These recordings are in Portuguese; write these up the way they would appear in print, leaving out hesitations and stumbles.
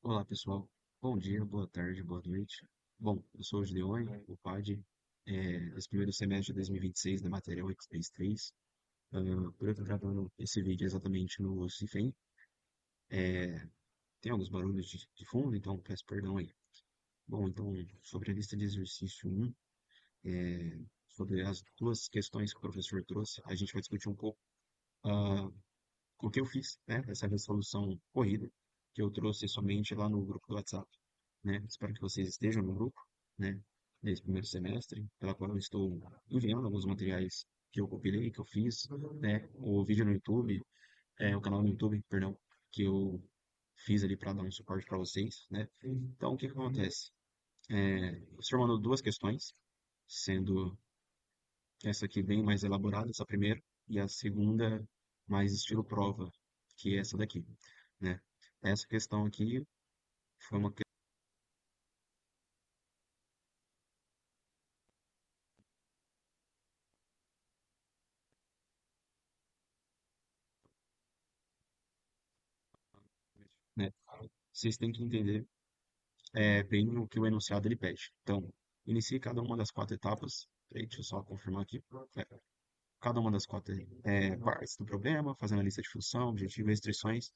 Olá, pessoal. Bom dia, boa tarde, boa noite. Bom, eu sou o Gideone, o PAD, desse primeiro semestre de 2026 da matéria UX 3. Por eu estar gravando esse vídeo exatamente no Cifem, tem alguns barulhos de fundo, então peço perdão aí. Bom, então, sobre a lista de exercício 1, sobre as duas questões que o professor trouxe, a gente vai discutir um pouco ah, o que eu fiz, né, essa resolução corrida, que eu trouxe somente lá no grupo do WhatsApp, né? Espero que vocês estejam no grupo, né? Nesse primeiro semestre, pela qual eu estou enviando alguns materiais que eu compilei, que eu fiz, né? O vídeo no YouTube, o canal no YouTube, perdão, que eu fiz ali para dar um suporte para vocês, né? Então, o que que acontece? O professor mandou duas questões, sendo essa aqui bem mais elaborada, essa primeira, e a segunda mais estilo prova, que é essa daqui, né? Essa questão aqui foi uma né? Vocês têm que entender bem o que o enunciado ele pede. Então, inicie cada uma das quatro etapas. Peraí, deixa eu só confirmar aqui. É, cada uma das quatro partes do problema, fazendo a lista de função, objetivo e restrições.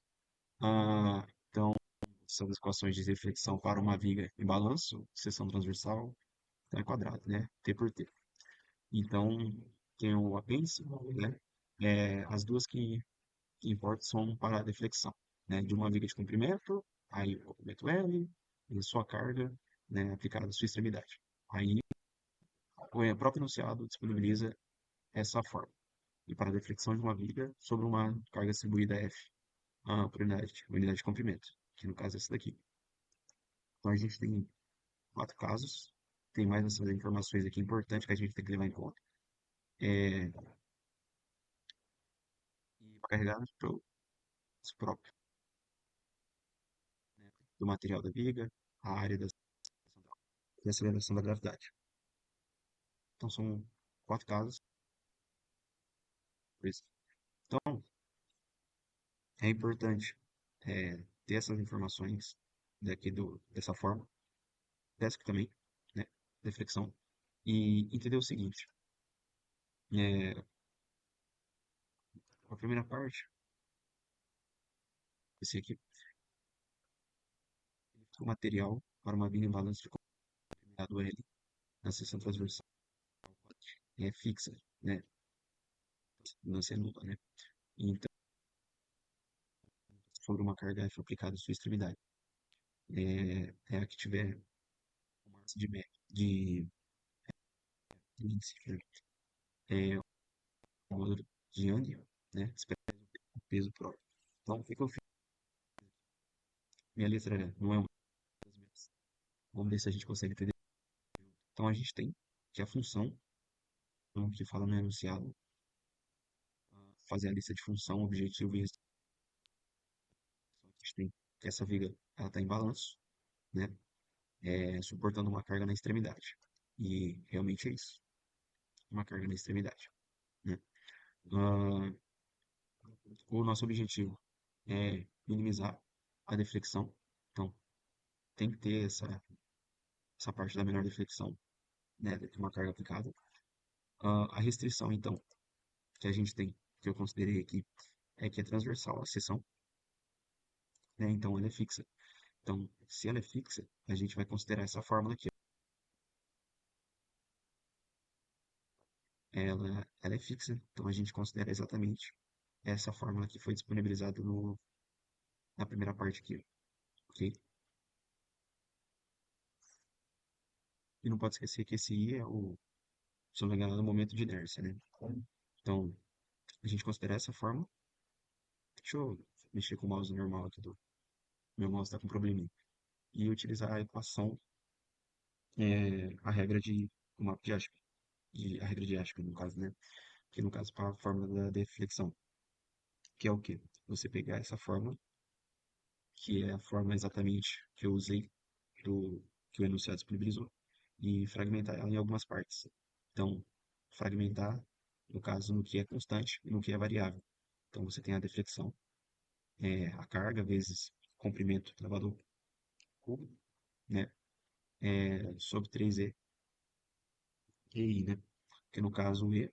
Então, são as equações de reflexão para uma viga em balanço, seção transversal, então é quadrado, né? T por T. Então, tem o apêndice, né? As duas que importam são para a deflexão, né? De uma viga de comprimento, aí o comprimento L, e sua carga, né, aplicada à sua extremidade. Aí o próprio enunciado disponibiliza essa forma. E para a deflexão de uma viga sobre uma carga distribuída F por unidade de comprimento, que no caso é essa daqui. Então a gente tem quatro casos, tem mais essas informações aqui importantes que a gente tem que levar em conta. É, e carregar para o próprio, né, do material da viga, a área da e a aceleração da gravidade. Então são quatro casos. Então é importante ter essas informações dessa forma, dessa aqui também, né, reflexão, e entender o seguinte, é, a primeira parte, esse aqui, o material para uma viga em balanço de comprimento L na seção transversal é fixa, né, não ser nula, né, então, sobre uma carga F aplicada à sua extremidade, é a que tiver uma massa de índice, né, é o módulo de Young, né, o peso próprio. Então, o que que eu fiz? Minha letra não é uma das minhas. Vamos ver se a gente consegue entender. Então, a gente tem que a função, que fala no enunciado, fazer a lista de função, objetivo e restrição. A gente tem que essa viga ela está em balanço, né? Suportando uma carga na extremidade. E realmente é isso, uma carga na extremidade, né? Ah, o nosso objetivo é minimizar a deflexão. Então, tem que ter essa parte da menor deflexão, né? De uma carga aplicada. A restrição, então, que a gente tem, que eu considerei aqui, é que é transversal à seção, né? Então ela é fixa. Então, se ela é fixa, a gente vai considerar essa fórmula aqui. Ela é fixa, então a gente considera exatamente essa fórmula que foi disponibilizada na primeira parte aqui, ok? E não pode esquecer que esse I é se não me engano, é o momento de inércia, né? Então, a gente considera essa fórmula. Deixa eu mexer com o mouse normal aqui meu mouse está com probleminha. E utilizar a equação, a regra de o mapa de Ashby, a regra de Ashby, no caso, né? Que no caso para a fórmula da deflexão, que é o quê? Você pegar essa fórmula, que é a fórmula exatamente que eu usei que o enunciado disponibilizou, e fragmentar ela em algumas partes. Então, fragmentar, no caso, no que é constante e no que é variável. Então, você tem a deflexão, a carga vezes comprimento elevador, cubo, né? Sobre 3E e I, né? Que no caso o E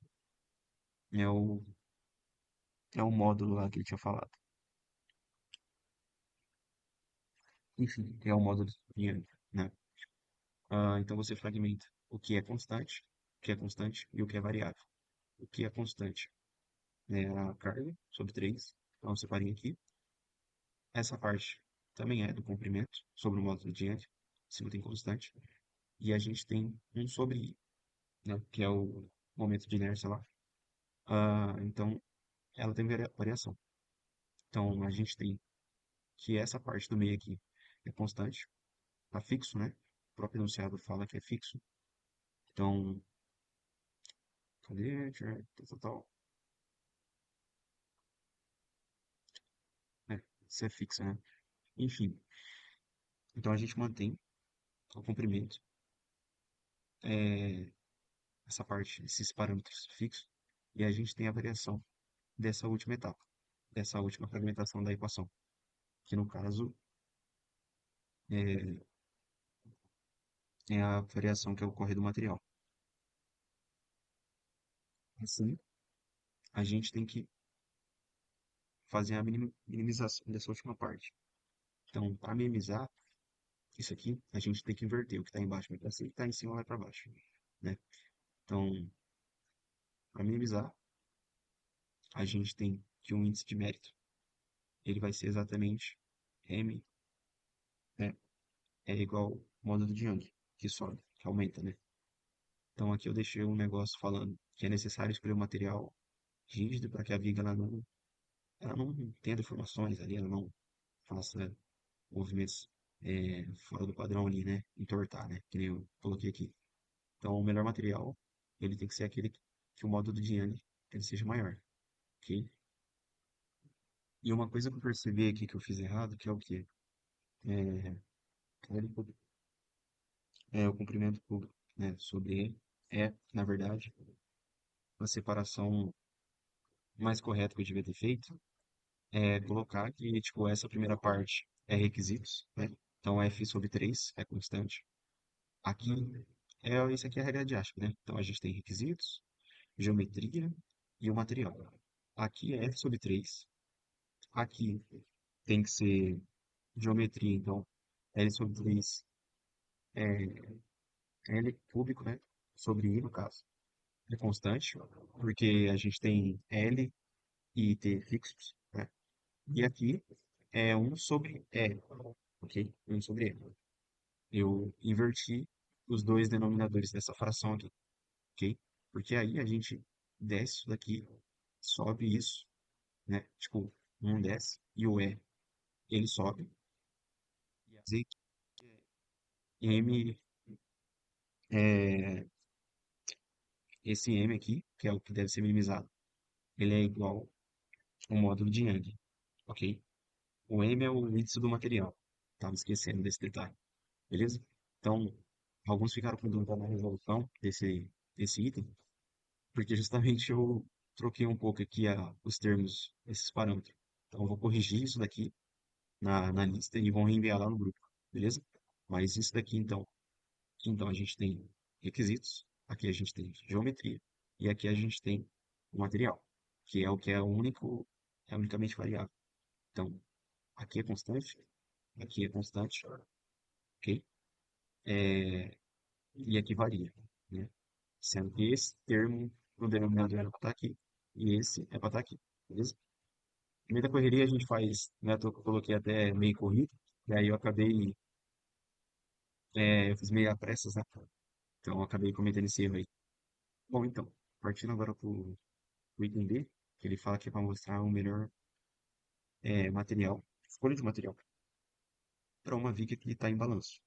é o módulo lá que ele tinha falado. Enfim, é o módulo de Young, né? Então você fragmenta o que é constante e o que é variável. O que é constante é a carga sobre 3, então eu separei aqui. Essa parte também é do comprimento sobre o módulo de Young, se não tem constante. E a gente tem um sobre I, né? Que é o momento de inércia lá. Então ela tem variação. Então a gente tem que essa parte do meio aqui é constante, tá fixo, né? O próprio enunciado fala que é fixo. Então, cadê? Total. Isso é fixo, né? Enfim, então a gente mantém o comprimento, é, essa parte, esses parâmetros fixos, e a gente tem a variação dessa última etapa, dessa última fragmentação da equação, que no caso é, é a variação que ocorre do material. Assim, a gente tem que fazer a minimização dessa última parte. Então, para minimizar isso aqui, a gente tem que inverter. O que está embaixo vai para cima, o que está em cima vai para baixo, né? Então, para minimizar, a gente tem que o índice de mérito, ele vai ser exatamente M, né, é igual ao módulo de Young, que sobe, que aumenta, né? Então aqui eu deixei um negócio falando que é necessário escolher um material rígido para que a viga ela não tenha deformações ali, ela não faça movimentos fora do padrão ali, né? Entortar, né? Que nem eu coloquei aqui. Então, o melhor material, ele tem que ser aquele que o módulo de Young ele seja maior, ok? E uma coisa que eu percebi aqui que eu fiz errado, que é o quê? É, ele- o comprimento público, né, sobre ele na verdade, a separação mais correta que eu devia ter feito é colocar que, tipo, essa primeira parte é requisitos, né? Então, F sobre 3 é constante. Aqui, isso aqui é a regra de Ashby, né? Então, a gente tem requisitos, geometria e o material. Aqui é F sobre 3. Aqui tem que ser geometria, então L sobre 3 é L cúbico, né? Sobre I, no caso. É constante, porque a gente tem L e T fixos, né? E aqui é um sobre E, ok? Um sobre E. Eu inverti os dois denominadores dessa fração aqui, ok? Porque aí a gente desce isso daqui, sobe isso, né? Tipo, um desce e o E, ele sobe. E a Z M, é, esse M aqui, que é o que deve ser minimizado, ele é igual ao módulo de Young, ok? O M é o índice do material. Tava esquecendo desse detalhe, beleza? Então, alguns ficaram com dúvida na resolução desse item, porque justamente eu troquei um pouco aqui os termos, esses parâmetros. Então, eu vou corrigir isso daqui na lista e vou reenviar lá no grupo, beleza? Mas isso daqui, então a gente tem requisitos, aqui a gente tem geometria, e aqui a gente tem o material, que é o que é unicamente variável. Então, aqui é constante, ok? É, e aqui varia, né? Sendo que esse termo no denominador era para estar aqui, e esse é para estar aqui, beleza? No meio da correria a gente faz, né? Eu coloquei até meio corrido, e aí eu fiz meio a pressas, né? Então eu acabei cometendo esse erro aí. Bom, então, partindo agora para o item B, que ele fala que é para mostrar o melhor material, escolha de material, para uma viga que está em balanço,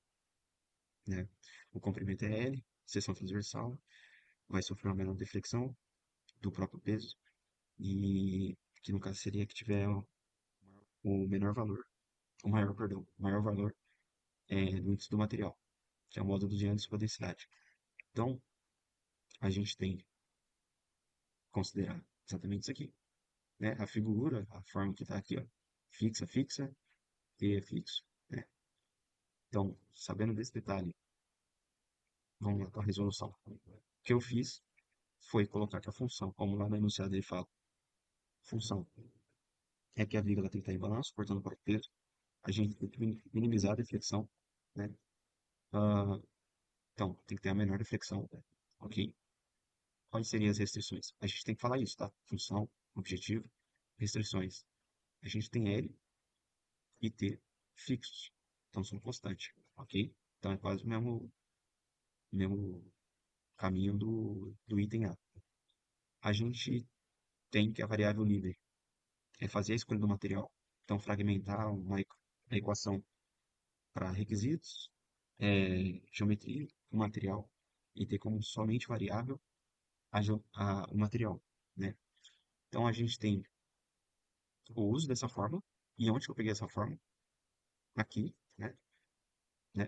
né? O comprimento é L, seção transversal, vai sofrer uma menor deflexão do próprio peso, e que no caso seria que tiver o menor valor, o maior, perdão, o maior valor do índice do material, que é o módulo de Anderson com a densidade. Então, a gente tem que considerar exatamente isso aqui, né? A figura, a forma que está aqui, ó, fixa, fixa, T é fixo, né? Então, sabendo desse detalhe, vamos lá para a resolução. O que eu fiz foi colocar que a função, como lá no enunciado ele fala, função é que a viga ela tem que estar em balanço, portanto, para o peso, a gente tem que minimizar a deflexão, né? Ah, então, tem que ter a menor deflexão, ok? Quais seriam as restrições? A gente tem que falar isso, tá? Função, objetivo, restrições. A gente tem L e T fixos, então são constantes, ok? Então é quase o mesmo caminho do item A. A gente tem que a variável líder é fazer a escolha do material, então fragmentar a equação para requisitos, geometria, o material, e ter como somente variável o material, né? Então a gente tem o uso dessa fórmula, e onde que eu peguei essa fórmula? Aqui, né?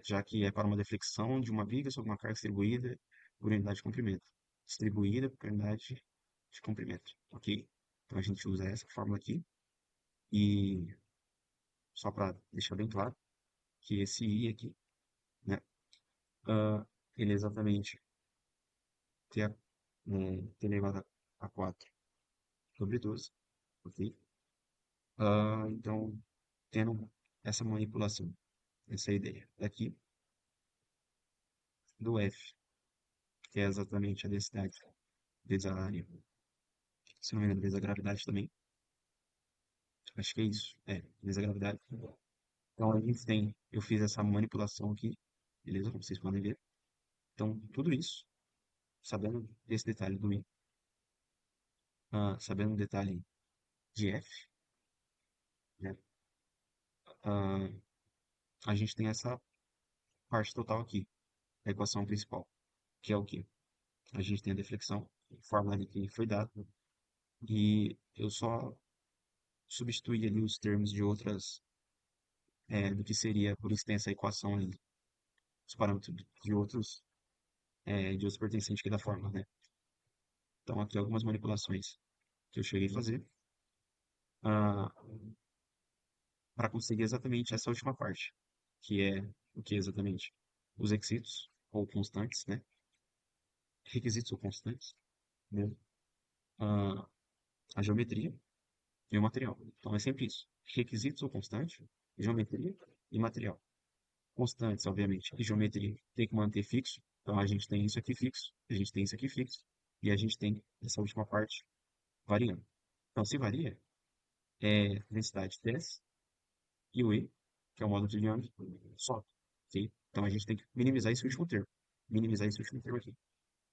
Já que é para uma deflexão de uma viga sobre uma carga distribuída por unidade de comprimento. Distribuída por unidade de comprimento, ok? Então a gente usa essa fórmula aqui, e só para deixar bem claro que esse I aqui, né? ah, ele é exatamente T, T elevado a 4 sobre 12, ok? Então, tendo essa manipulação, essa ideia daqui do F, que é exatamente a densidade vezes a área, se não me engano, vezes a gravidade também, acho que é isso, vezes a gravidade. Então, a gente tem, eu fiz essa manipulação aqui, beleza? Como vocês podem ver. Então, tudo isso, sabendo desse detalhe do I, sabendo o detalhe de F, né? ah, a gente tem essa parte total aqui, a equação principal, que é o quê? A gente tem a deflexão, fórmula ali que foi dada, e eu só substituí ali os termos de outras, do que seria por extensa a equação ali, os parâmetros de outros pertencentes aqui da fórmula, né? Então, aqui algumas manipulações que eu cheguei a fazer para conseguir exatamente essa última parte, que é o que exatamente? Os requisitos ou constantes, né? Requisitos ou constantes, né? Ah, a geometria e o material. Então, é sempre isso. Requisitos ou constante, geometria e material. Constantes, obviamente, e geometria tem que manter fixo. Então a gente tem isso aqui fixo, a gente tem isso aqui fixo, e a gente tem essa última parte variando. Então, se varia, é densidade 10 e o E, que é o módulo de Young, sobe. Ok? Então a gente tem que minimizar esse último termo. Minimizar esse último termo aqui.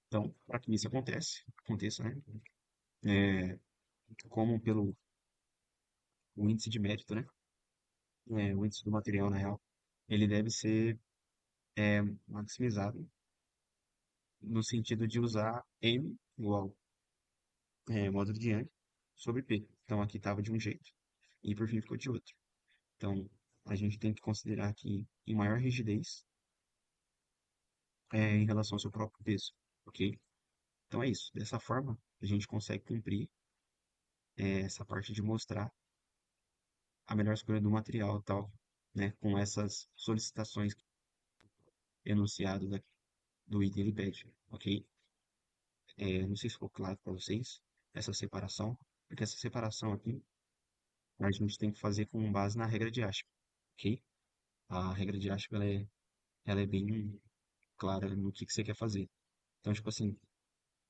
Então, para que isso aconteça, né? É, como pelo o índice de mérito, né? O índice do material, na real, ele deve ser maximizado no sentido de usar M igual módulo de Young sobre P. Então aqui estava de um jeito e por fim ficou de outro. Então a gente tem que considerar que em maior rigidez em relação ao seu próprio peso, ok? Então é isso. Dessa forma a gente consegue cumprir essa parte de mostrar a melhor escolha do material e tal, né? Com essas solicitações enunciadas do item ele pede, ok? Não sei se ficou claro para vocês essa separação, porque essa separação aqui a gente tem que fazer com base na regra de Ashby, ok? A regra de Ashby ela é bem clara no que você quer fazer. Então, tipo assim,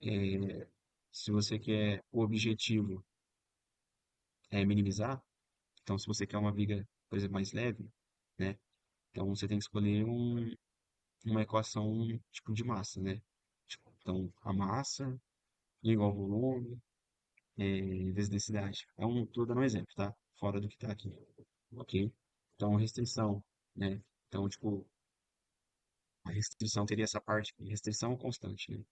é, se você quer o objetivo é minimizar, então se você quer uma viga, por exemplo, mais leve, né? Então você tem que escolher uma equação tipo de massa, né? Tipo, então a massa igual ao volume vezes densidade. Tô dando um exemplo, tá? Fora do que tá aqui, ok? Então restrição, né? Então, tipo, a restrição teria essa parte, restrição constante, né?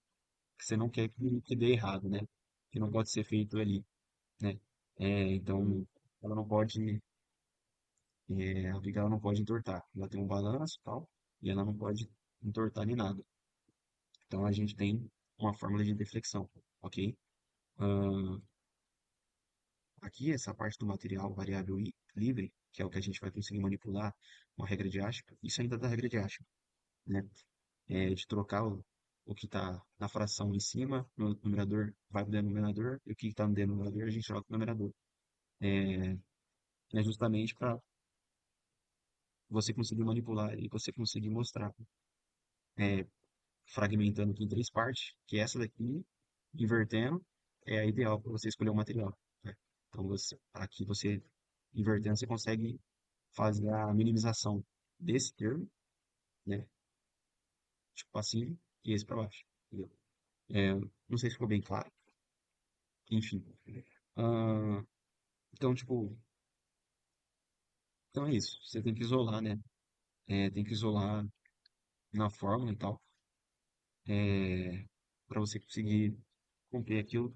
Que você não quer que dê errado, né? Que não pode ser feito ali, né? Então, ela não pode, a viga ela não pode entortar. Ela tem um balanço e tal, e ela não pode entortar nem nada. Então, a gente tem uma fórmula de deflexão, ok? Ah, aqui, essa parte do material variável livre, que é o que a gente vai conseguir manipular com a regra de Ashka, isso ainda é da regra de Ashka, né? De trocar o que está na fração em cima, no numerador, vai para o denominador, e o que está no denominador a gente troca para o numerador. É, é justamente para você conseguir manipular e você conseguir mostrar, é, fragmentando aqui em três partes, que essa daqui, invertendo, é a ideal para você escolher o material, né? Então, aqui você, invertendo, você consegue fazer a minimização desse termo, né? Tipo assim, e esse para baixo, entendeu? É, não sei se ficou bem claro, enfim. Ah, então, tipo, então é isso. Você tem que isolar, né? Tem que isolar na fórmula e tal, para você conseguir cumprir aquilo,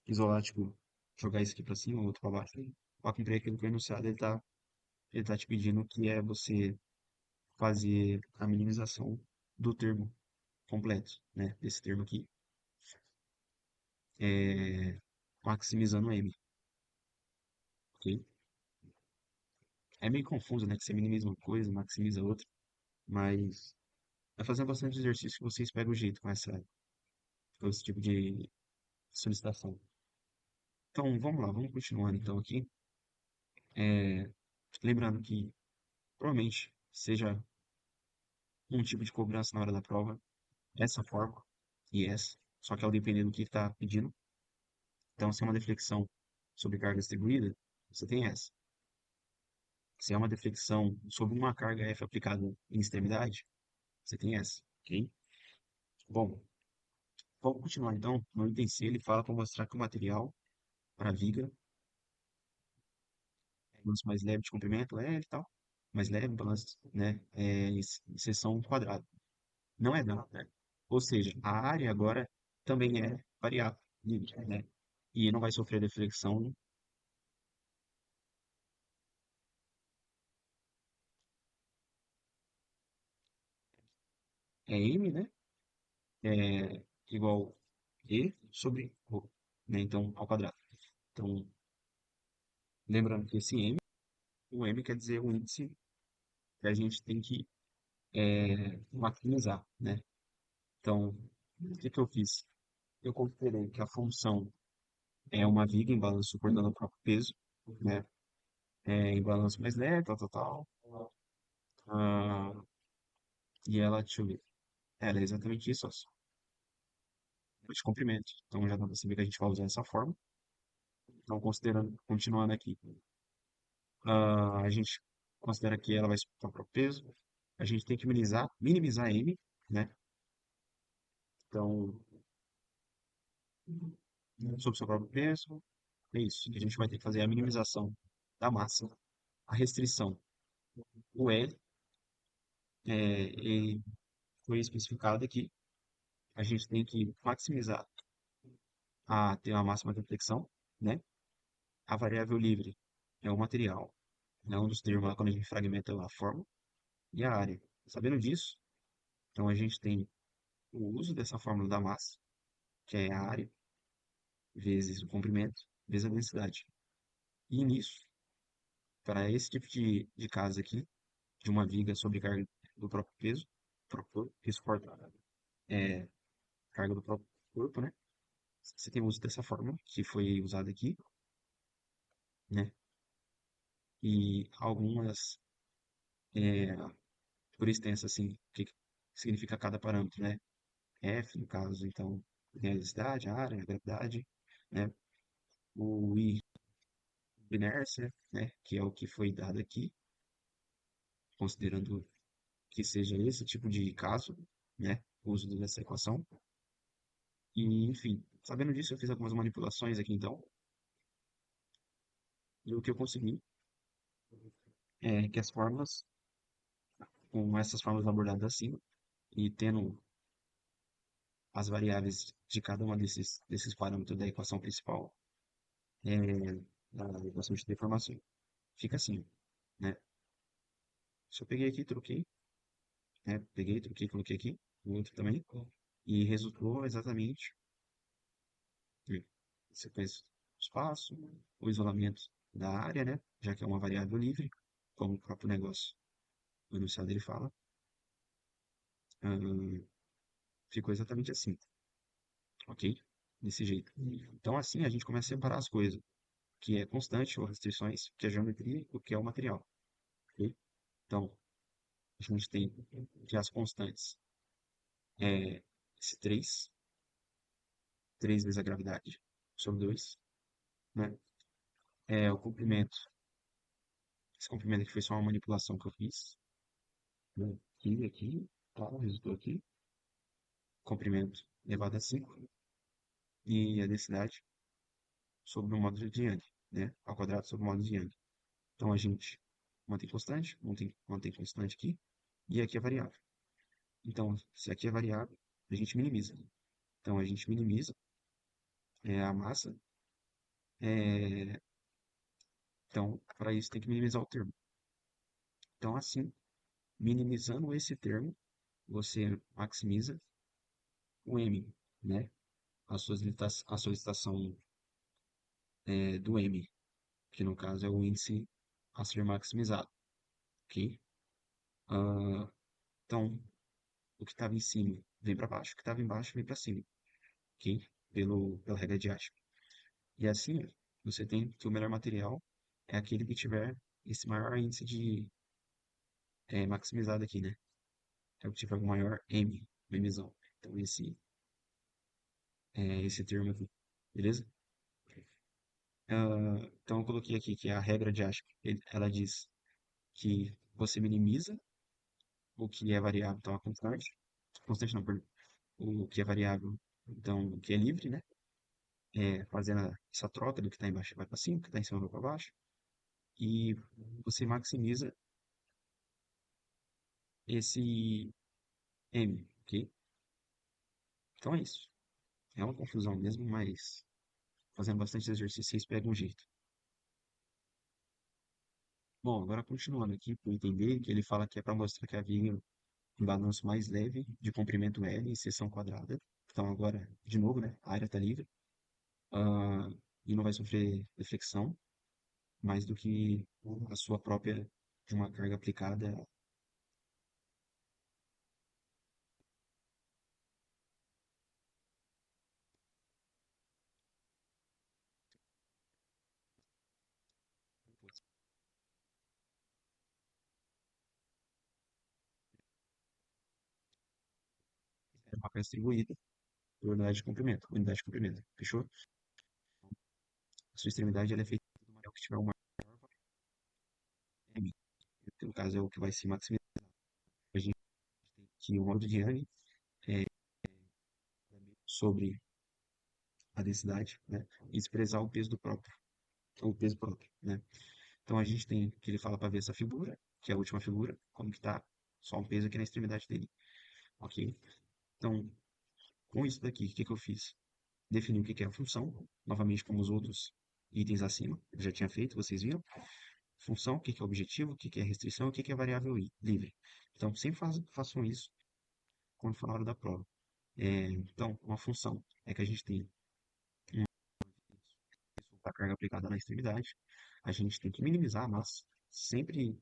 isolar, tipo, jogar isso aqui pra cima, outro pra baixo, para cumprir aquilo que o enunciado ele tá te pedindo, que é você fazer a minimização do termo completo, né? Desse termo aqui, é, maximizando M, ok? É meio confuso, né? Que você minimiza uma coisa, maximiza outra, mas é fazendo bastante exercício que vocês pegam o jeito com esse tipo de solicitação. Então, vamos lá, vamos continuando então aqui. É, lembrando que provavelmente seja um tipo de cobrança na hora da prova, essa forma e essa, só que ela dependendo do que está pedindo. Então, se é uma deflexão sobre carga distribuída, você tem essa. Se é uma deflexão sobre uma carga F aplicada em extremidade, você tem essa, ok? Bom, vamos continuar então. No item C, ele fala para mostrar que o material para viga é balanço mais leve de comprimento, L e tal, mais leve, balanço, né, seção quadrada. Não é dano, né? Ou seja, a área agora também é variável, né? E não vai sofrer deflexão, é M, né? É igual E sobre ρ, né? Então, ao quadrado. Então, lembrando que esse M, o M quer dizer o índice que a gente tem que maximizar, né? Então, o que que eu fiz? Eu considerei que a função é uma viga em balanço suportando o próprio peso, né? Em balanço mais leve, tal, tal, tal. Ah, e ela, deixa eu ver. Ela é exatamente isso, ó, de comprimento. Então já dá pra saber que a gente vai usar essa forma. Então, considerando, continuando aqui, a gente considera que ela vai suportar o próprio peso. A gente tem que minimizar M, né? Então, sobre o seu próprio peso, é isso. A gente vai ter que fazer a minimização da massa, a restrição. O L ele foi especificado aqui. A gente tem que maximizar a ter uma máxima de flexão, né? A variável livre é o material, é um dos termos lá quando a gente fragmenta a forma, e a área. Sabendo disso, então a gente tem o uso dessa fórmula da massa, que é a área, vezes o comprimento, vezes a densidade. E nisso, para esse tipo de caso aqui, de uma viga sobrecarga do próprio peso, que suporta carga do próprio corpo, né? Você tem o uso dessa fórmula, que foi usada aqui, né? E algumas, é, por extenso, assim, o que significa cada parâmetro, né? F, no caso, então, tem a densidade, a área, a gravidade, né? O I, inércia, né? Que é o que foi dado aqui, considerando que seja esse tipo de caso, né? O uso dessa equação. E, enfim, sabendo disso, eu fiz algumas manipulações aqui, então, e o que eu consegui é que as fórmulas, com essas fórmulas abordadas acima, e tendo as variáveis de cada uma desses parâmetros da equação principal, é, da equação de deformação, fica assim, né? Se eu peguei aqui, troquei, né? Peguei, troquei, coloquei aqui, o outro também, e resultou exatamente, sequência espaço, o isolamento da área, né? Já que é uma variável livre, como o próprio negócio, o enunciado ele fala. Ahn, ficou exatamente assim, ok? Desse jeito. Então, assim, a gente começa a separar as coisas, que é constante ou restrições, que é geometria e o que é o material, ok? Então, a gente tem que as constantes é esse 3 vezes a gravidade sobre 2, né? É o comprimento. Esse comprimento aqui foi só uma manipulação que eu fiz, né? Aqui, tá, resultou aqui. Comprimento elevado a 5 e a densidade sobre o módulo de Young, né? Ao quadrado sobre o módulo de Young. Então a gente mantém constante, mantém constante aqui, e aqui é variável. Então, se aqui é variável, a gente minimiza. Então a gente minimiza a massa. é, então, para isso tem que minimizar o termo. Então, assim, minimizando esse termo, você maximiza o M, né? A solicitação do M, que no caso é o índice a ser maximizado, ok? Ah, então, o que estava em cima vem para baixo, o que estava embaixo vem para cima, ok? Pela regra de Ashby. E assim, você tem que o melhor material é aquele que tiver esse maior índice de maximizado aqui, né? É o que tiver o maior M, memzão. Então, esse termo aqui, beleza? Então, eu coloquei aqui que a regra de Ashby, ela diz que você minimiza o que é variável, então a constante. Constante não, perdão. O que é variável, então o que é livre, né? Fazendo essa troca do que está embaixo vai para cima, o que está em cima vai para baixo. E você maximiza esse M, ok? Então é isso. É uma confusão mesmo, mas fazendo bastante exercício vocês pegam um jeito. Bom, agora continuando aqui para entender que ele fala que é para mostrar que havia um balanço mais leve de comprimento L em seção quadrada. Então agora, de novo, né? A área está livre. ah, e não vai sofrer deflexão mais do que a sua própria de uma carga aplicada. É uma peça distribuída por unidade de comprimento, fechou? A sua extremidade ela é feita do material que tiver uma M, que no caso é o que vai se maximizar. A gente tem que o modo de Young é sobre a densidade, né? E expressar o peso próprio, né? Então a gente tem que ele fala para ver essa figura, que é a última figura, como que tá só um peso aqui na extremidade dele, ok? Então, com isso daqui, o que que eu fiz? Defini o que que é a função, novamente como os outros itens acima, eu já tinha feito, vocês viram. Função, o que que é objetivo, o que que é restrição, o que que é variável livre. Então, sempre façam isso quando for na hora da prova. Então, uma função é que a gente tem a carga aplicada na extremidade, a gente tem que minimizar a massa, sempre,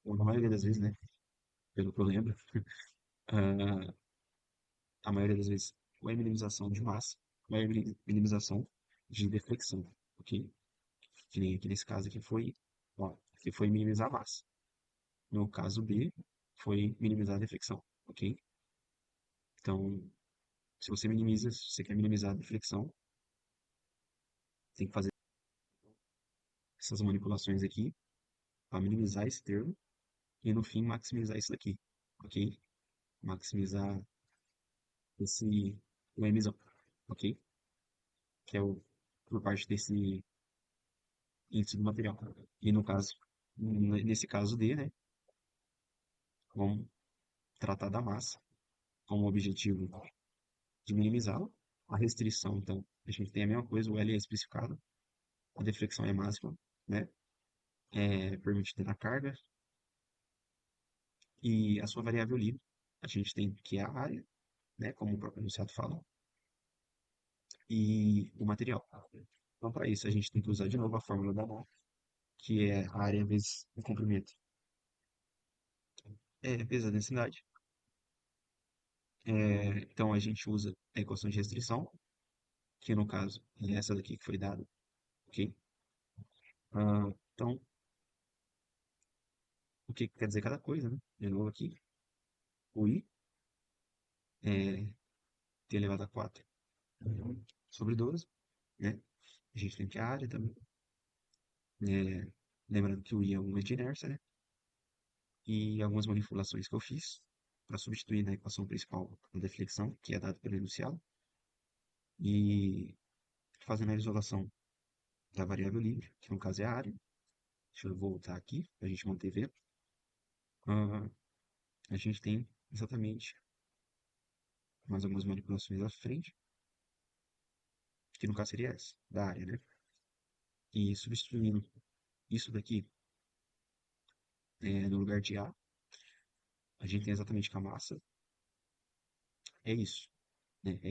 ou na maioria das vezes, né, pelo que eu lembro, ah, a maioria das vezes, ou é minimização de massa, ou é minimização de deflexão, ok? Que nem aqui nesse caso aqui foi, ó, que foi minimizar a massa. No caso B, foi minimizar a deflexão, ok? Então, se você quer minimizar a deflexão, tem que fazer essas manipulações aqui para minimizar esse termo e no fim maximizar isso daqui, ok? Maximizar esse o Mzão, ok? Que é o por parte desse índice do material. E no caso, nesse caso D, né, vamos tratar da massa como objetivo de minimizá-la. A restrição, então, a gente tem a mesma coisa, o L é especificado, a deflexão é máxima, né? É permitida na carga, e a sua variável livre, a gente tem que é a área, né? Como o próprio enunciado fala, e o material, Então, para isso, a gente tem que usar de novo a fórmula da mão, que é a área vezes o comprimento, vezes a densidade. Então, a gente usa a equação de restrição, que no caso é essa daqui que foi dada, ok? Então, o que que quer dizer cada coisa, né? De novo aqui, o I é t elevado a 4 sobre 12, né? A gente tem que a área também. É, lembrando que o I é um momento de inércia, né? E algumas manipulações que eu fiz para substituir na equação principal a deflexão, que é dada pelo enunciado, e fazendo a isolação da variável livre, que no caso é a área. Deixa eu voltar aqui para a gente manter vendo. Ah, a gente tem exatamente mais algumas manipulações à frente, que no caso seria essa, da área, né? E substituindo isso daqui no lugar de a gente tem exatamente que a massa é isso, né? É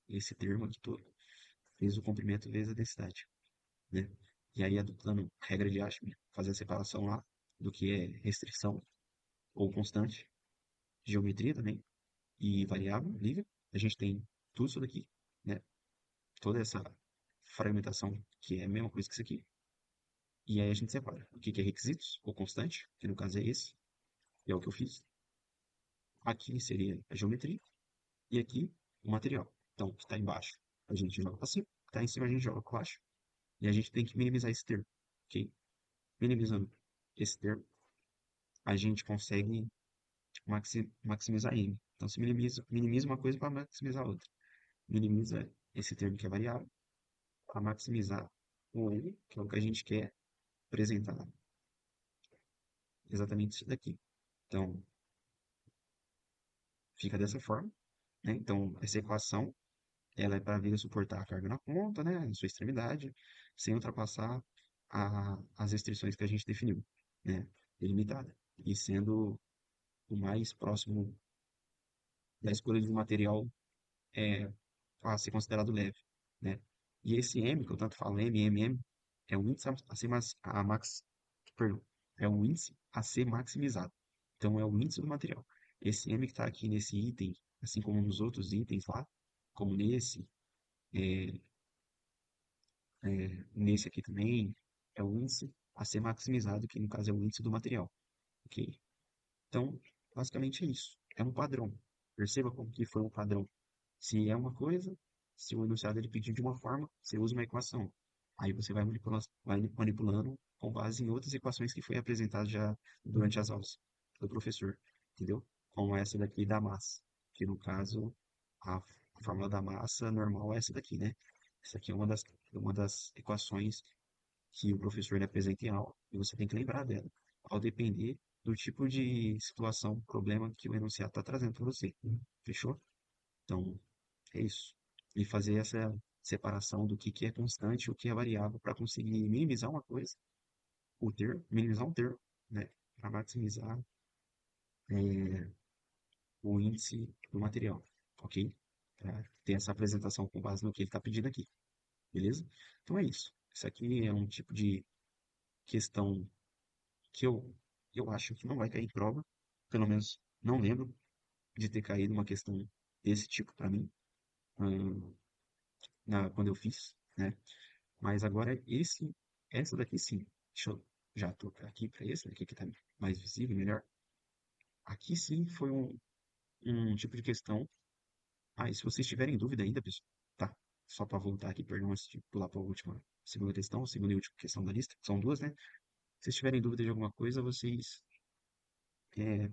esse termo aqui todo, vezes o comprimento vezes a densidade, né? E aí, adotando a regra de Ashby, fazer a separação lá do que é restrição ou constante, geometria também, e variável, livre, a gente tem tudo isso daqui, né? Toda essa fragmentação, que é a mesma coisa que isso aqui, e aí a gente separa o que que é requisitos ou constante, que no caso é esse, que é o que eu fiz. Aqui seria a geometria, e aqui o material. Então, o que está embaixo a gente joga para cima, o que está em cima a gente joga para baixo. E a gente tem que minimizar esse termo, ok? Minimizando esse termo, a gente consegue maximizar M. Então, se minimiza uma coisa para maximizar a outra. Minimiza esse termo que é variável para maximizar o M, que é o que a gente quer apresentar. Exatamente isso daqui. Então, fica dessa forma, né? Então, essa equação, ela é para vir a suportar a carga na ponta, né? Na sua extremidade, sem ultrapassar as restrições que a gente definiu, né? Delimitada. E sendo o mais próximo da escolha de um material é, a ser considerado leve, né? E esse M, que eu tanto falo, M, é o índice a ser, perdão, é o índice a ser maximizado. Então, é o índice do material. Esse M que está aqui nesse item, assim como nos outros itens lá, como é, nesse aqui também, é o índice a ser maximizado, que no caso é o índice do material, ok? Então, basicamente é isso. É um padrão. Perceba como que foi um padrão. Se é uma coisa, se o enunciado ele pedir de uma forma, você usa uma equação. Aí você vai manipulando com base em outras equações que foi apresentado já durante as aulas do professor, entendeu? Como essa daqui da massa, que no caso a fórmula da massa normal é essa daqui, né? Essa aqui é uma das equações que o professor ele apresenta em aula e você tem que lembrar dela, ao depender do tipo de situação, problema que o enunciado está trazendo para você. Fechou? Então, é isso. E fazer essa separação do que é constante e o que é variável para conseguir minimizar uma coisa, minimizar um termo, né? Para maximizar é, o índice do material, ok? Para ter essa apresentação com base no que ele está pedindo aqui, beleza? Então é isso. Isso aqui é um tipo de questão que eu acho que não vai cair em prova, pelo menos não lembro de ter caído uma questão desse tipo para mim, hum, quando eu fiz, né? Mas agora essa daqui sim. Deixa eu já trocar aqui para esse daqui que tá mais visível, melhor. Aqui sim foi um tipo de questão. Ah, e se vocês tiverem dúvida ainda, pessoal, tá? Só para voltar aqui, perdão, antes de pular para a última, segunda questão, segunda e última questão da lista, são duas, né? Se vocês tiverem dúvida de alguma coisa, vocês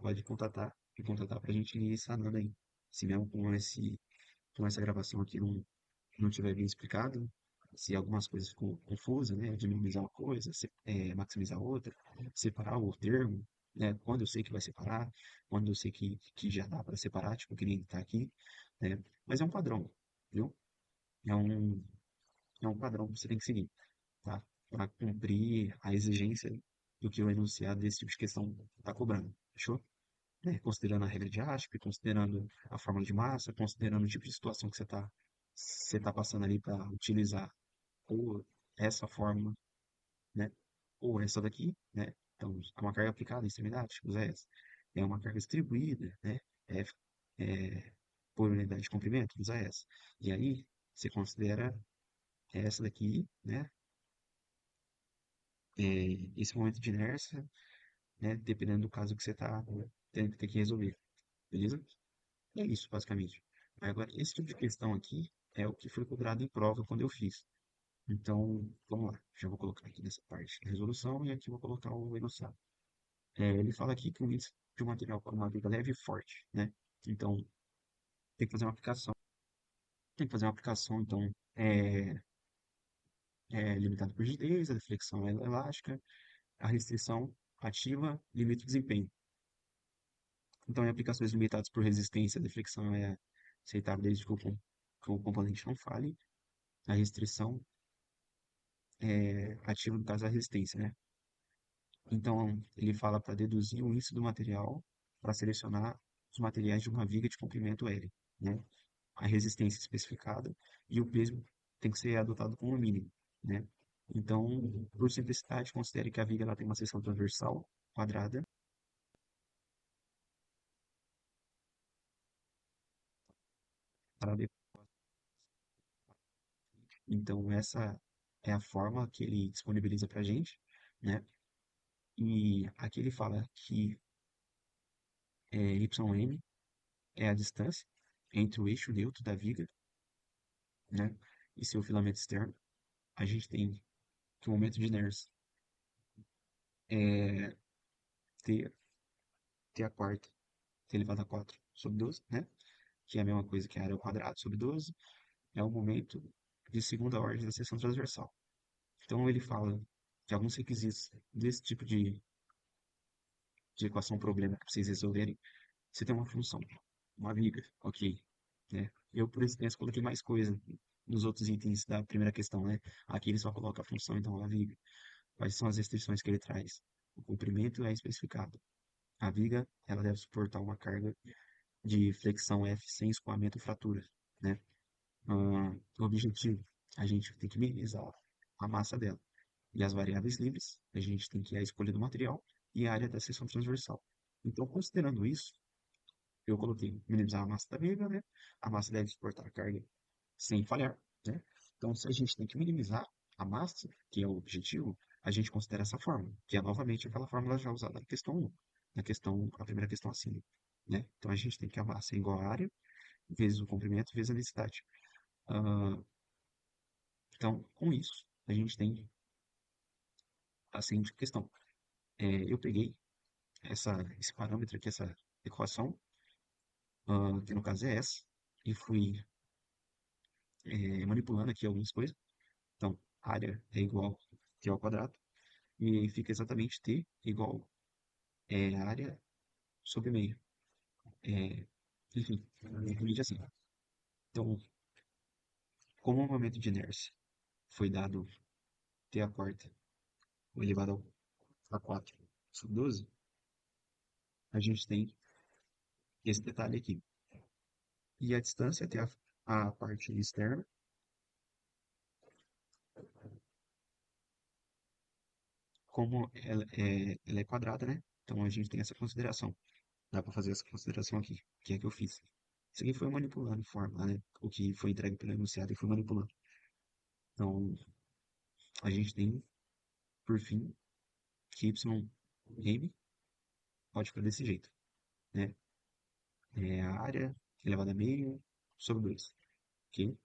podem me contatar para a gente ir sanando aí. Se mesmo com essa gravação aqui não tiver bem explicado, se algumas coisas ficam confusas, né? De minimizar uma coisa, maximizar outra, separar o termo, né? Quando eu sei que vai separar, quando eu sei que já dá para separar, tipo, que nem tá aqui, né? Mas é um padrão, viu? É um, é um padrão que você tem que seguir, tá? Para cumprir a exigência do que o enunciado desse tipo de questão está cobrando, fechou? Né? Considerando a regra de Ashby, considerando a fórmula de massa, considerando o tipo de situação que você tá passando ali para utilizar ou essa fórmula, né? Ou essa daqui, né? Então, é uma carga aplicada em extremidade, usa essa. É uma carga distribuída, né? F, por unidade de comprimento, usa essa. E aí, você considera essa daqui, né? Esse momento de inércia, né? Dependendo do caso que você está tendo que ter que resolver, beleza? É isso, basicamente. Agora, esse tipo de questão aqui é o que foi cobrado em prova quando eu fiz. Então, vamos lá. Já vou colocar aqui nessa parte a resolução e aqui vou colocar o enunciado. Ele fala aqui que o índice de um material para uma viga leve e forte, né? Então, tem que fazer uma aplicação. Tem que fazer uma aplicação, então, limitado por rigidez, a deflexão é elástica, a restrição ativa limita o desempenho. Então, em aplicações limitadas por resistência, a deflexão é aceitável desde que o componente não fale. A restrição ativa, no caso, a resistência, né? Então, ele fala para deduzir o índice do material para selecionar os materiais de uma viga de comprimento L, né? A resistência especificada e o peso tem que ser adotado como mínimo, né? Então, por simplicidade, considere que a viga ela tem uma seção transversal quadrada para Então, essa é a forma que ele disponibiliza para a gente, né? E aqui ele fala que YM é a distância entre o eixo neutro da viga, né? E seu filamento externo. A gente tem que o momento de inércia é T, T a quarta, T elevado a 4 sobre 12, né? Que é a mesma coisa que a área ao quadrado sobre 12. É o momento de segunda ordem da seção transversal. Então ele fala que alguns requisitos desse tipo de equação problema para vocês resolverem, você tem uma função, uma viga, ok, né? Eu, por experiência, coloquei mais coisa nos outros itens da primeira questão, né? Aqui ele só coloca a função, então, a viga. Quais são as restrições que ele traz? O comprimento é especificado. A viga, ela deve suportar uma carga de flexão F sem escoamento ou fratura, né? O objetivo, a gente tem que minimizar a massa dela. E as variáveis livres, a gente tem que ir a escolha do material e a área da seção transversal. Então, considerando isso, eu coloquei minimizar a massa da viga, né? A massa deve suportar a carga sem falhar, né? Então, se a gente tem que minimizar a massa, que é o objetivo, a gente considera essa fórmula, que é novamente aquela fórmula já usada na questão 1, a primeira questão acima, né? Então, a gente tem que a massa é igual a área, vezes o comprimento, vezes a densidade. Ah, então, com isso, a gente tem a seguinte questão. Eu peguei esse parâmetro aqui, essa equação, que no caso é essa, e fui manipulando aqui algumas coisas. Então, área é igual T ao quadrado, e fica exatamente T igual área sobre meio. É, enfim, simplesmente assim. Então, como o momento de inércia foi dado T a quarta elevado a 4 sobre 12, a gente tem esse detalhe aqui. E a distância até a parte externa, como ela é quadrada, né? Então a gente tem essa consideração. Dá para fazer essa consideração aqui, que é que eu fiz. Isso aqui foi manipulando forma, né? O que foi entregue pelo enunciado e foi manipulando. Então, a gente tem, por fim, que m pode ficar desse jeito, né? É a área elevada a meio sobre 2, ok?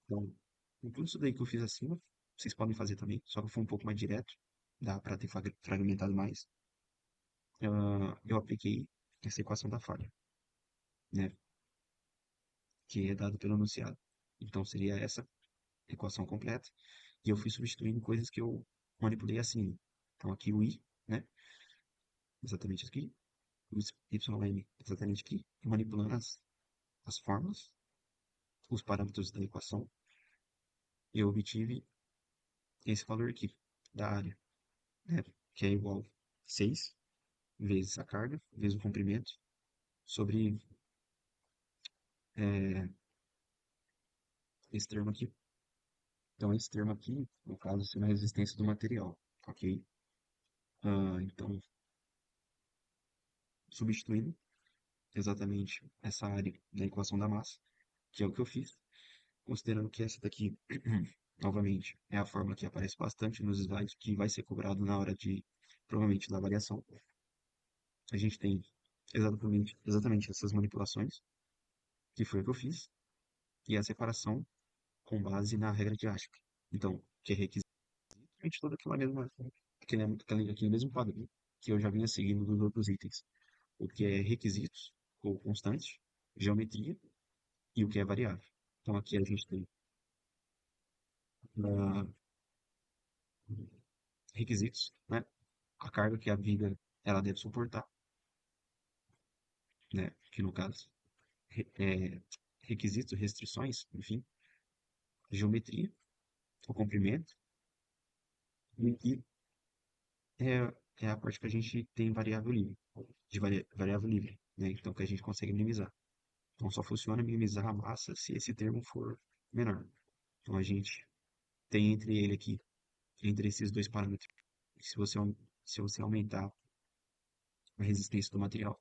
Então, com tudo isso daí que eu fiz acima, vocês podem fazer também, só que foi um pouco mais direto, dá para ter fragmentado mais. Eu apliquei essa equação da falha, né? Que é dado pelo enunciado. Então, seria essa equação completa. E eu fui substituindo coisas que eu manipulei assim. Então, aqui o i, né? Exatamente aqui. O ym, exatamente aqui. E manipulando as formas, os parâmetros da equação, eu obtive esse valor aqui, da área, né? Que é igual a 6 vezes a carga, vezes o comprimento, sobre é, esse termo aqui. Então, esse termo aqui, no caso, seria a resistência do material, ok? Então, substituindo exatamente essa área da equação da massa, que é o que eu fiz, considerando que essa daqui, novamente, é a fórmula que aparece bastante nos slides, que vai ser cobrado na hora de, provavelmente, da avaliação. A gente tem exatamente essas manipulações, que foi o que eu fiz, e a separação com base na regra de Ashby. Então, que é requisito, todo aquele mesmo padrão que eu já vinha seguindo dos outros itens. O que é requisitos, ou constante, geometria, e o que é variável. Então, aqui a gente tem ah, requisitos, né? A carga que a viga ela deve suportar, né? Que no caso, é, requisitos, restrições, enfim, geometria, o comprimento, e é, é a parte que a gente tem variável livre, variável livre, né? Então, que a gente consegue minimizar. Então, só funciona minimizar a massa se esse termo for menor. Então, a gente tem entre ele aqui, entre esses dois parâmetros, se você aumentar a resistência do material,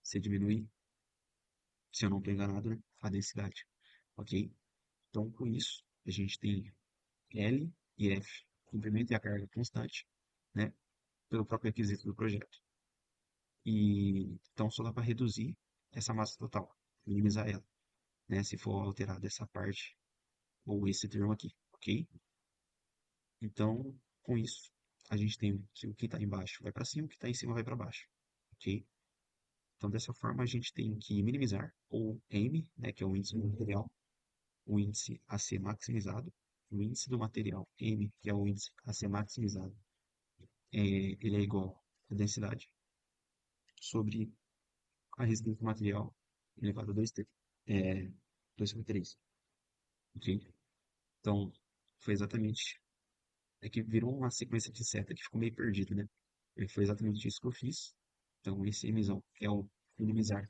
você diminui, se eu não estou enganado, né, a densidade, ok? Então, com isso, a gente tem L e F, comprimento e a carga constante, né, pelo próprio requisito do projeto. E então só dá para reduzir essa massa total, minimizar ela, né, se for alterada essa parte ou esse termo aqui, ok? Então, com isso, a gente tem que o que está embaixo vai para cima, o que está em cima vai para baixo, ok? Então, dessa forma, a gente tem que minimizar, ou M, né, que é o índice do material, o índice a ser maximizado, o índice do material M, que é o índice a ser maximizado, ele é igual à densidade sobre a resistência do material elevado a 2T, é, 2 sobre 3, ok? Então, foi exatamente, é que virou uma sequência de seta que ficou meio perdida, né? E foi exatamente isso que eu fiz. Então, esse emisão, que é o minimizar,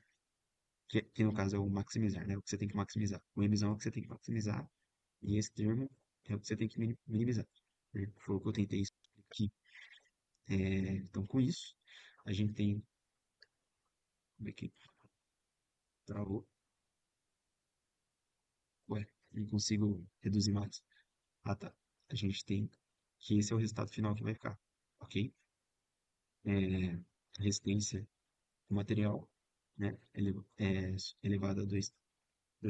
que no caso é o maximizar, né? O que você tem que maximizar. O emisão é o que você tem que maximizar, e esse termo é o que você tem que minimizar, né? Foi o que eu tentei explicar aqui. Então, com isso, a gente tem. Como é que travou? Ué, não consigo reduzir mais. Ah, tá. A gente tem que esse é o resultado final que vai ficar, ok? É, resistência do material, né? Elevada a 2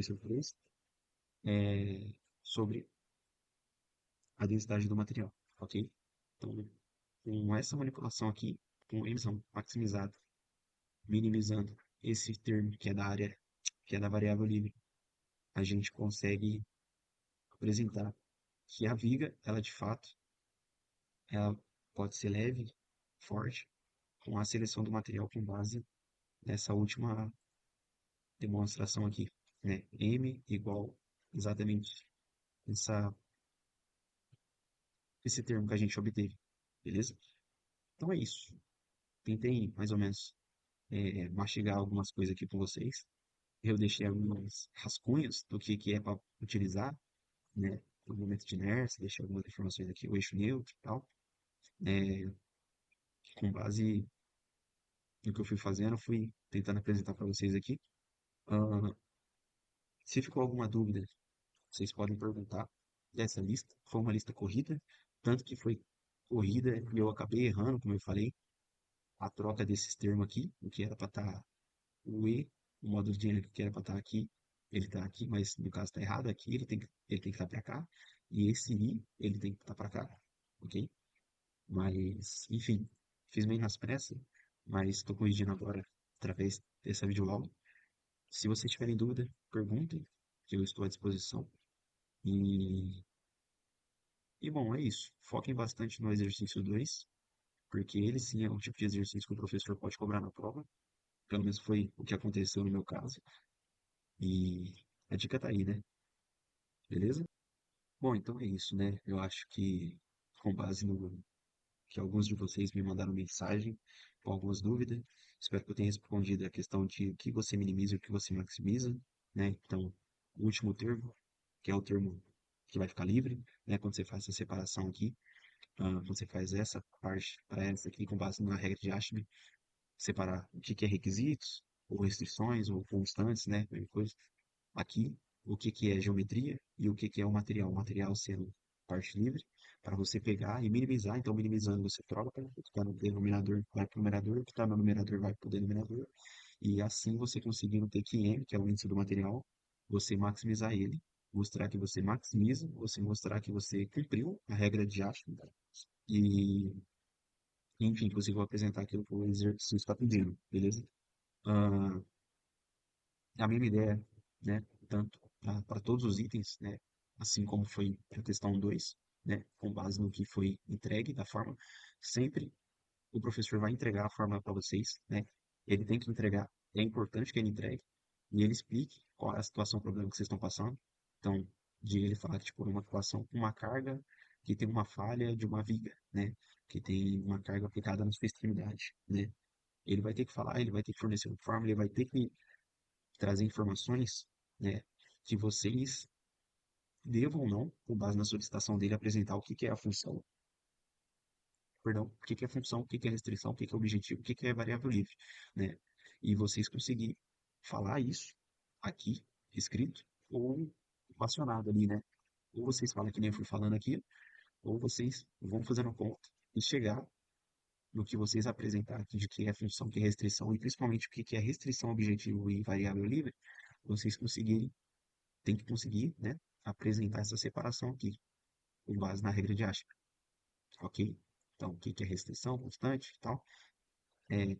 sobre 3, sobre a densidade do material, ok? Então, com essa manipulação aqui, com emissão maximizada, minimizando esse termo que é da área, que é da variável livre, a gente consegue apresentar que a viga, ela de fato, ela pode ser leve, forte, com a seleção do material com base nessa última demonstração aqui, né? M igual exatamente essa, esse termo que a gente obteve, beleza? Então é isso. Tentei mais ou menos mastigar algumas coisas aqui com vocês. Eu deixei alguns rascunhos do que é para utilizar, né? No momento de inércia, deixei algumas informações aqui, o eixo neutro e tal. É, com base no que eu fui fazendo, fui tentando apresentar para vocês aqui. Ah, se ficou alguma dúvida, vocês podem perguntar dessa lista. Foi uma lista corrida, tanto que foi corrida e eu acabei errando, como eu falei, a troca desses termos aqui, o que era para estar o E, o módulo dinâmico que era para estar aqui, ele está aqui, mas no caso está errado aqui, ele tem que estar para cá, e esse I, ele tem que estar para cá, ok? Mas, enfim, fiz meio nas pressas, mas estou corrigindo agora através dessa videoaula. Se vocês tiverem dúvida, perguntem, que eu estou à disposição. E, e bom, é isso. Foquem bastante no exercício 2, porque ele sim é um tipo de exercício que o professor pode cobrar na prova. Pelo menos foi o que aconteceu no meu caso. E a dica tá aí, né? Beleza? Bom, então é isso, né? Eu acho que, com base no que alguns de vocês me mandaram mensagem com algumas dúvidas, espero que eu tenha respondido a questão de o que você minimiza e o que você maximiza, né? Então, o último termo, que é o termo que vai ficar livre, né? Quando você faz essa separação aqui, você faz essa parte para essa aqui com base na regra de Ashby, separar o que que é requisitos, ou restrições, ou constantes, né? Mesma coisa. Aqui, o que que é geometria e o que que é o material sendo parte livre, para você pegar e minimizar. Então, minimizando, você troca, o que está no denominador vai para o numerador, o que está no numerador vai para o denominador, e assim você conseguindo ter QM, que é o índice do material, você maximizar ele, mostrar que você maximiza, você mostrar que você cumpriu a regra de Ashland, e, enfim, que você vai apresentar aquilo que o exercício está pedindo, beleza? Ah, a mesma ideia, né, tanto para todos os itens, né, assim como foi para a questão 2, né, com base no que foi entregue da forma, sempre o professor vai entregar a fórmula para vocês, né? Ele tem que entregar, é importante que ele entregue e ele explique qual é a situação, o problema que vocês estão passando. Então, de ele falar que, tipo, uma situação com uma carga que tem uma falha de uma viga, né? Que tem uma carga aplicada na sua extremidade, né? Ele vai ter que falar, ele vai ter que fornecer uma fórmula, ele vai ter que trazer informações, né? Que vocês devam ou não, com base na solicitação dele, apresentar o que que é a função, perdão, o que que é função, o que que é restrição, o que que é objetivo, o que que é variável livre, né? E vocês conseguirem falar isso aqui, escrito, ou equacionado ali, né? Ou vocês falam que nem eu fui falando aqui, ou vocês vão fazendo conta e chegar no que vocês apresentar aqui de que é função, que é restrição, e principalmente o que que é restrição, objetivo e variável livre, vocês conseguirem, tem que conseguir, né? Apresentar essa separação aqui, com base na regra de Ashby, ok? Então, o que que é restrição, constante e tal.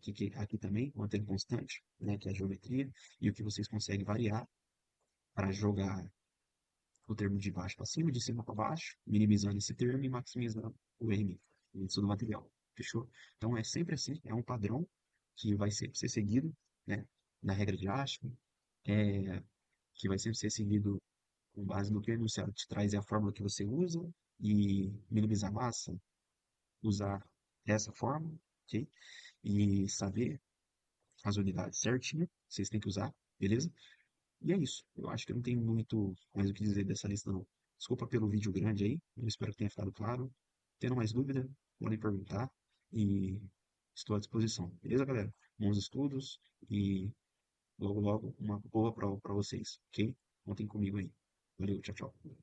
Que aqui também mantém constante, né, que é a geometria, e o que vocês conseguem variar para jogar o termo de baixo para cima, de cima para baixo, minimizando esse termo e maximizando o M, o índice do material. Fechou? Então é sempre assim, é um padrão que vai sempre ser seguido, né, na regra de Ashby, é, que vai sempre ser seguido com base no que o enunciado te traz, é a fórmula que você usa, e minimizar a massa, usar essa fórmula, ok? E saber as unidades certinho, vocês têm que usar, beleza? E é isso. Eu acho que eu não tenho muito mais o que dizer dessa lista, não. Desculpa pelo vídeo grande aí, eu espero que tenha ficado claro. Tendo mais dúvida, podem perguntar e estou à disposição, beleza, galera? Bons estudos e logo, logo uma boa prova para vocês, ok? Contem comigo aí. Valeu, tchau, tchau.